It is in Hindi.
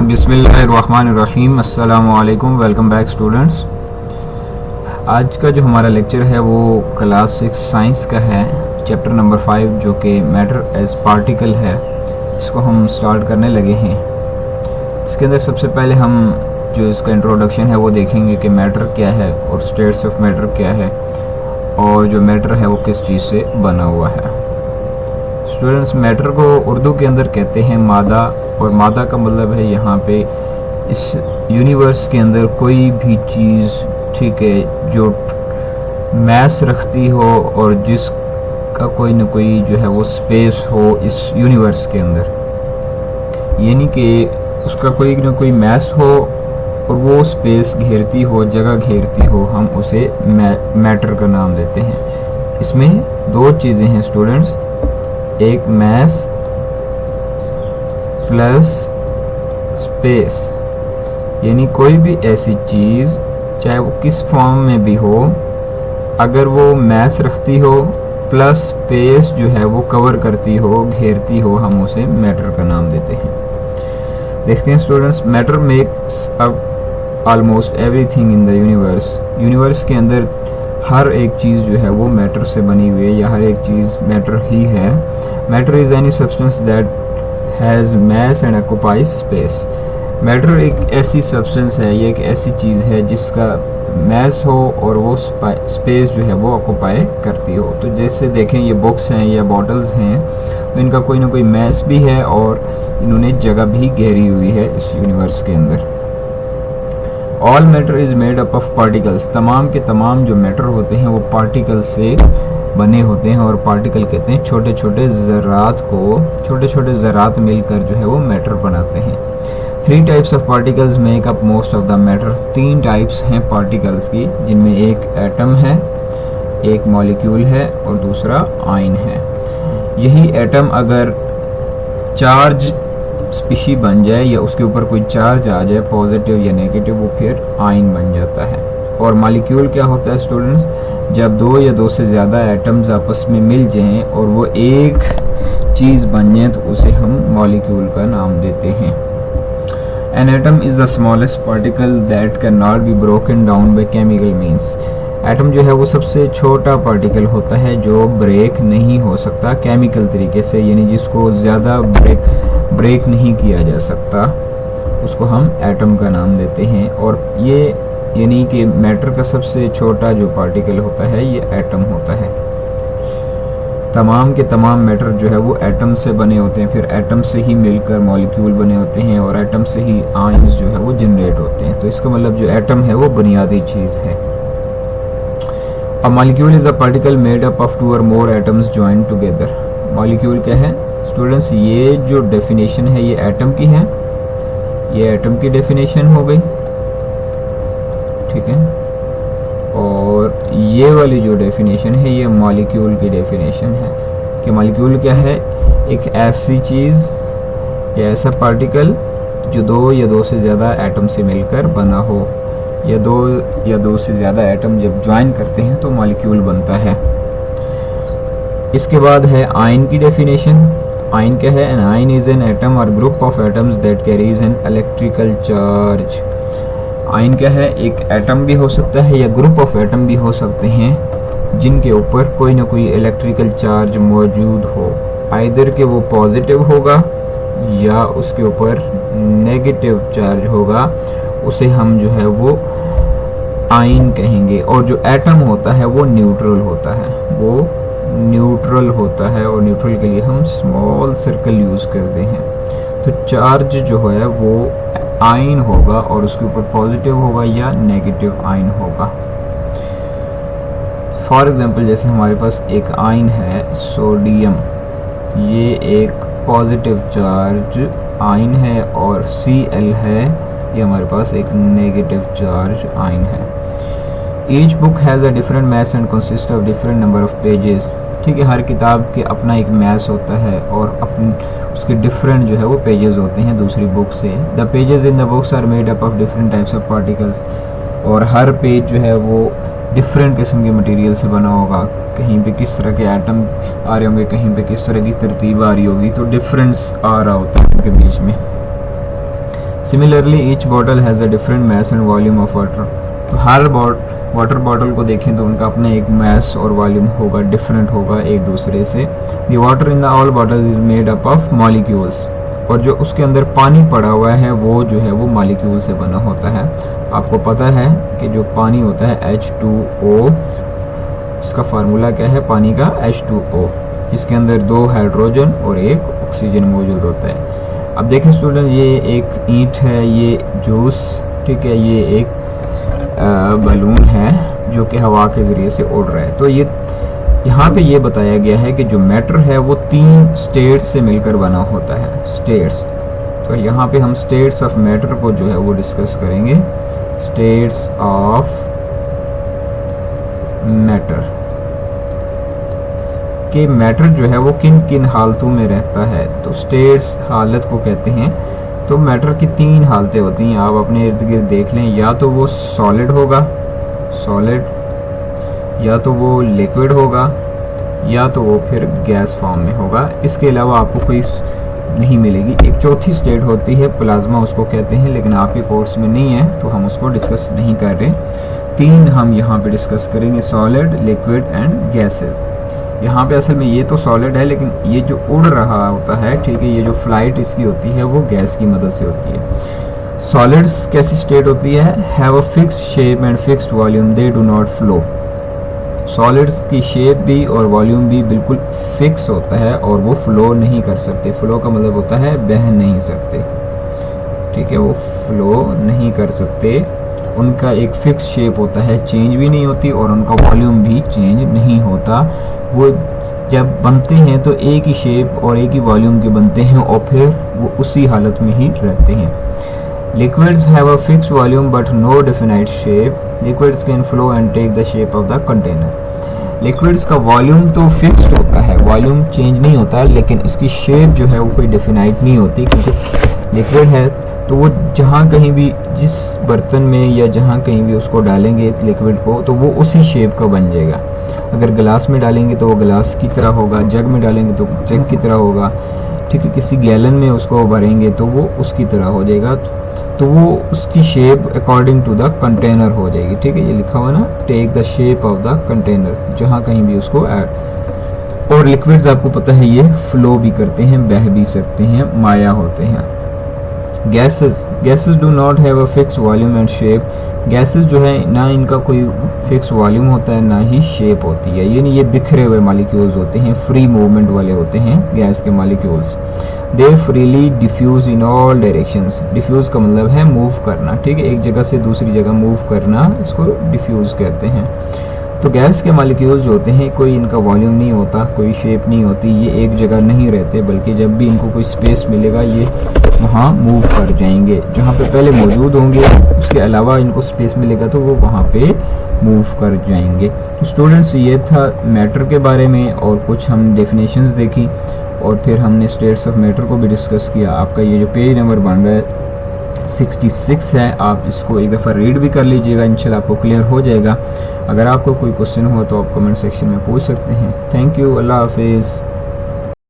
बिस्मिल्लाहिर्रहमानिर्रहीम। अस्सलामु अलैकुम। Welcome back students. आज का जो हमारा लेक्चर है वो क्लास 6 साइंस का है, चैप्टर नंबर 5 जो कि मैटर एज पार्टिकल है। इसको हम स्टार्ट करने लगे हैं। इसके अंदर सबसे पहले हम जो इसका इंट्रोडक्शन है वो देखेंगे कि मैटर क्या है और स्टेट्स ऑफ मैटर क्या है और जो मैटर है वो किस चीज़ से बना हुआ है। स्टूडेंट्स, मैटर को उर्दू के अंदर कहते हैं मादा, और मादा का मतलब है यहाँ पे इस यूनिवर्स के अंदर कोई भी चीज़, ठीक है, जो मैस रखती हो और जिसका कोई ना कोई जो है वो स्पेस हो इस यूनिवर्स के अंदर, यानी कि उसका कोई ना कोई मैस हो और वो स्पेस घेरती हो, जगह घेरती हो, हम उसे मैटर का नाम देते हैं। इसमें दो चीज़ें हैं स्टूडेंट्स, एक मैस प्लस स्पेस, यानी कोई भी ऐसी चीज़ चाहे वो किस फॉर्म में भी हो, अगर वो मैस रखती हो प्लस स्पेस जो है वो कवर करती हो, घेरती हो, हम उसे मैटर का नाम देते हैं। देखते हैं students, matter makes up almost everything in the universe. Universe के अंदर हर एक चीज़ जो है वो मैटर से बनी हुई है, या हर एक चीज़ मैटर ही है। Matter is any substance that has mass and occupies space. Matter एक ऐसी सब्सटेंस है, ये एक ऐसी चीज़ है जिसका मैस हो और वो स्पेस जो है वो ऑक्युपाई करती हो। तो जैसे देखें ये बुक्स हैं या बॉटल्स हैं, तो इनका कोई ना कोई मैस भी है और इन्होंने जगह भी घेरी हुई है इस यूनिवर्स के अंदर। All matter is made up of particles. तमाम के तमाम जो मैटर होते हैं वो पार्टिकल से बने होते हैं, और पार्टिकल कहते हैं छोटे छोटे ज़रात को, छोटे छोटे ज़रात मिलकर जो है वो मैटर बनाते हैं। 3 types of particles make up most of the matter. 3 types हैं पार्टिकल्स की, जिनमें एक एटम है, एक मॉलिक्यूल है और दूसरा आयन है। यही एटम अगर चार्ज स्पीशी बन जाए या उसके ऊपर कोई चार्ज आ जाए, पॉजिटिव या नेगेटिव, वो फिर आयन बन जाता है। और मॉलिक्यूल क्या होता है स्टूडेंट्स, जब 2 या 2 से ज़्यादा एटम्स आपस में मिल जाएं और वो एक चीज़ बन जाए तो उसे हम मॉलिक्यूल का नाम देते हैं। An atom is the smallest particle that can not be broken down by chemical means. Atom जो है वो सबसे छोटा पार्टिकल होता है जो ब्रेक नहीं हो सकता केमिकल तरीके से, यानी जिसको ज़्यादा ब्रेक नहीं किया जा सकता, उसको हम एटम का नाम देते हैं। और ये यानी कि मैटर का सबसे छोटा जो पार्टिकल होता है ये एटम होता है। तमाम के तमाम मैटर जो है वो एटम से बने होते हैं, फिर एटम से ही मिलकर मॉलिक्यूल बने होते हैं और एटम से ही आयंस जो है वो जनरेट होते हैं। तो इसका मतलब जो एटम है वो बुनियादी चीज़ है। A molecule is a particle made up of 2 or more atoms joined together। Molecule क्या है स्टूडेंट्स, ये जो डेफिनेशन है ये एटम की है, ये एटम की डेफिनेशन हो गई, ठीक है। और ये वाली जो डेफिनेशन है ये मॉलिक्यूल की डेफिनेशन है कि मॉलिक्यूल क्या है, एक ऐसी चीज़ या ऐसा पार्टिकल जो 2 या 2 से ज़्यादा एटम से मिलकर बना हो, या 2 या 2 से ज़्यादा एटम जब ज्वाइन करते हैं तो मॉलिक्यूल बनता है। इसके बाद है आयन की डेफिनेशन। आयन क्या है, an ion is an atom और group of atoms that carries an electrical charge. Ion क्या है, एक एटम भी हो सकता है या ग्रुप ऑफ एटम भी हो सकते हैं जिनके ऊपर कोई ना कोई इलेक्ट्रिकल चार्ज मौजूद हो, आइदर के वो पॉजिटिव होगा या उसके ऊपर नेगेटिव चार्ज होगा, उसे हम जो है वो आयन कहेंगे। और जो एटम होता है वो न्यूट्रल होता है, वो न्यूट्रल होता है, और न्यूट्रल के लिए हम स्मॉल सर्कल यूज़ करते हैं। तो चार्ज जो है वो आयन होगा और उसके ऊपर पॉजिटिव होगा या नेगेटिव आयन होगा। फॉर एग्जांपल जैसे हमारे पास एक आयन है सोडियम, ये एक पॉजिटिव चार्ज आयन है, और Cl है, ये हमारे पास एक नेगेटिव चार्ज आयन है। Each book has a different mass and consist of different number of pages. ठीक है, हर किताब के अपना एक मैस होता है और उसके डिफरेंट जो है वो पेजेस होते हैं दूसरी बुक से। The pages in the books are made up of different types of particles. और हर पेज जो है वो डिफरेंट किस्म के मटेरियल से बना होगा। कहीं पे किस तरह के एटम आ रहे होंगे, कहीं पे किस तरह की तरतीब आ रही होगी, तो डिफरेंस आ रहा होता है उनके बीच में। Similarly each bottle has a different mass and volume of water. तो हर वाटर बॉटल को देखें तो उनका अपना एक मैस और वॉल्यूम होगा, डिफरेंट होगा एक दूसरे से। The water in the all bottles is made up of molecules, और जो उसके अंदर पानी पड़ा हुआ है वो जो है वो मॉलिक्यूल से बना होता है। आपको पता है कि जो पानी होता है H2O, इसका फार्मूला क्या है पानी का? H2O, इसके अंदर 2 हाइड्रोजन और 1 ऑक्सीजन मौजूद होता है। अब देखें स्टूडेंट, ये एक ईंट है, ये जूस, ठीक है, ये एक बलून है जो कि हवा के ज़रिए से उड़ रहा है। तो ये यहाँ पे ये बताया गया है कि जो मैटर है वो 3 स्टेट्स से मिलकर बना होता है, स्टेट्स। तो यहाँ पे हम स्टेट्स ऑफ मैटर को जो है वो डिस्कस करेंगे, स्टेट्स ऑफ मैटर कि मैटर जो है वो किन किन हालतों में रहता है। तो स्टेट्स हालत को कहते हैं। तो मैटर की 3 हालतें होती हैं, आप अपने इर्द गिर्द देख लें, या तो वो सॉलिड होगा, सॉलिड, या तो वो लिक्विड होगा, या तो वो फिर गैस फॉर्म में होगा। इसके अलावा आपको कोई नहीं मिलेगी। एक चौथी स्टेट होती है प्लाज्मा, उसको कहते हैं, लेकिन आपके कोर्स में नहीं है तो हम उसको डिस्कस नहीं कर रहे। 3 हम यहाँ पे डिस्कस करेंगे, सॉलिड, लिक्विड एंड गैसेस। यहाँ पे असल में ये तो सॉलिड है, लेकिन ये जो उड़ रहा होता है, ठीक है, ये जो फ्लाइट इसकी होती है वो गैस की मदद से होती है। सॉलिड्स कैसी स्टेट होती है? Have a fixed shape and fixed volume, they do not flow. Solids की शेप भी और वॉल्यूम भी बिल्कुल फिक्स होता है और वो फ्लो नहीं कर सकते। फ्लो का मतलब होता है बह नहीं सकते, ठीक है, वो फ्लो नहीं कर सकते। उनका एक फिक्स शेप होता है, चेंज भी नहीं होती, और उनका वॉल्यूम भी चेंज नहीं होता। वो जब बनते हैं तो एक ही शेप और एक ही वॉल्यूम के बनते हैं और फिर वो उसी हालत में ही रहते हैं। Liquids have a fixed volume but no definite shape. Liquids can flow and take the shape of the container. Liquids का वॉल्यूम तो फिक्स्ड होता है, वॉल्यूम चेंज नहीं होता, लेकिन इसकी शेप जो है वो कोई डेफिनाइट नहीं होती, क्योंकि लिक्विड है तो वो जहाँ कहीं भी, जिस बर्तन में या जहाँ कहीं भी उसको डालेंगे लिक्विड को, तो वो उसी शेप का बन जाएगा। अगर गिलास में डालेंगे तो वो गिलास की तरह होगा, जग में डालेंगे तो जग की तरह होगा, ठीक है, किसी गैलन में उसको भरेंगे तो वो उसकी तरह हो जाएगा। तो वो उसकी shape according to the container हो जाएगी, ठीक है, ये लिखा हुआ ना, take the shape of the container, जहाँ कहीं भी उसको ऐड। और लिक्विड्स आपको पता है ये फ्लो भी करते हैं, बह भी सकते हैं, माया होते हैं। Gases do not have a fix volume and shape. Gases जो है ना इनका कोई फिक्स वॉल्यूम होता है ना ही शेप होती है, यानी ये बिखरे हुए मॉलिक्यूल्स होते हैं, फ्री मूवमेंट वाले होते हैं गैस के molecules. They freely diffuse in all directions. Diffuse का मतलब है मूव करना, ठीक है, एक जगह से दूसरी जगह मूव करना, इसको डिफ्यूज कहते हैं। तो गैस के मॉलिक्यूल्स जो होते हैं कोई इनका वॉल्यूम नहीं होता, कोई शेप नहीं होती, ये एक जगह नहीं रहते, बल्कि जब भी इनको कोई स्पेस मिलेगा ये वहाँ मूव कर जाएंगे। जहाँ पे पहले मौजूद होंगे उसके अलावा इनको स्पेस मिलेगा तो वो वहाँ पे मूव कर जाएंगे। तो स्टूडेंट्स, ये था मैटर के बारे में, और कुछ हम डेफिनेशंस देखी, और फिर हमने स्टेट्स ऑफ मैटर को भी डिस्कस किया। आपका ये जो पेज नंबर बन रहा है 66 है, आप इसको एक दफ़ा रीड भी कर लीजिएगा, इंशाल्लाह आपको क्लियर हो जाएगा। अगर आपको कोई क्वेश्चन हो तो आप कमेंट सेक्शन में पूछ सकते हैं। थैंक यू, अल्लाह हाफिज़।